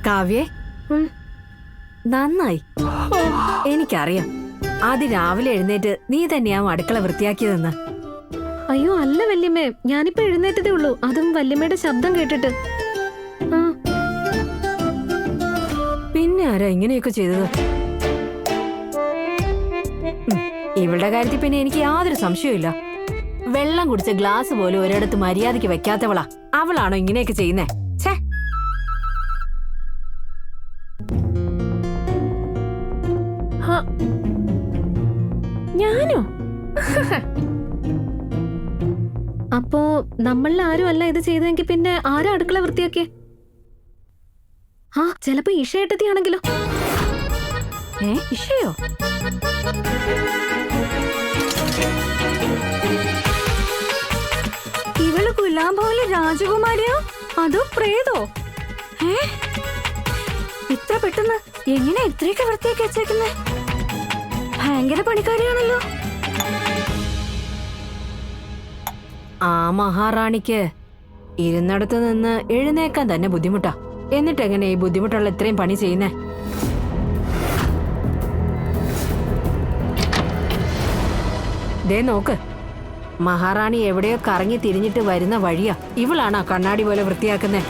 കാവ്യേ, നന്നായി. എനിക്കറിയാം രാവിലെ എഴുന്നേറ്റ് നീ തന്നെയാവും അടുക്കള വൃത്തിയാക്കിയതെന്ന്. അയ്യോ അല്ല വല്യമ്മേ, ഞാനിപ്പോ എഴുന്നേറ്റതേ ഉള്ളൂ, അതും വല്യമ്മയുടെ ശബ്ദം കേട്ടിട്ട്. പിന്നെ ആരാ ഇങ്ങനെയൊക്കെ ചെയ്തത്? ഇവളുടെ കാര്യത്തിൽ പിന്നെ എനിക്ക് യാതൊരു സംശയമില്ല. വെള്ളം കുടിച്ച ഗ്ലാസ് പോലും ഒരിടത്ത് മര്യാദയ്ക്ക് വെക്കാത്തവളാ. അവളാണോ ഇങ്ങനെയൊക്കെ ചെയ്യുന്നേ? ഛേ, ഞാനോ? അപ്പോ നമ്മളിൽ ആരും അല്ല ഇത് ചെയ്തെങ്കിൽ പിന്നെ ആരാ അടുക്കള വൃത്തിയാക്കിയേ? ചിലപ്പോ ഇഷയേട്ടത്തിയാണെങ്കിലോ? ഇഷയോ? ഇവള് ഗുലാം പോലെ രാജകുമാരിയോ അതോ പ്രേതോ? ഇത്ര പെട്ടെന്ന് എങ്ങനെ ഇത്രയൊക്കെ വൃത്തിയാക്കി വെച്ചേക്കുന്നേ? ഭയങ്കര പണിക്കാരിയാണല്ലോ. ആ മഹാറാണിക്ക് ഇരുന്നിടത്ത് നിന്ന് എഴുന്നേക്കാൻ തന്നെ ബുദ്ധിമുട്ടാ. എന്നിട്ട് എങ്ങനെ ഈ ബുദ്ധിമുട്ടുള്ള ഇത്രയും പണി ചെയ്യുന്നേ? ദേ നോക്ക്, മഹാറാണി എവിടെയോ കറങ്ങി തിരിഞ്ഞിട്ട് വരുന്ന വഴിയാ ഇവളാണ് ആ കണ്ണാടി പോലെ വൃത്തിയാക്കുന്നേ.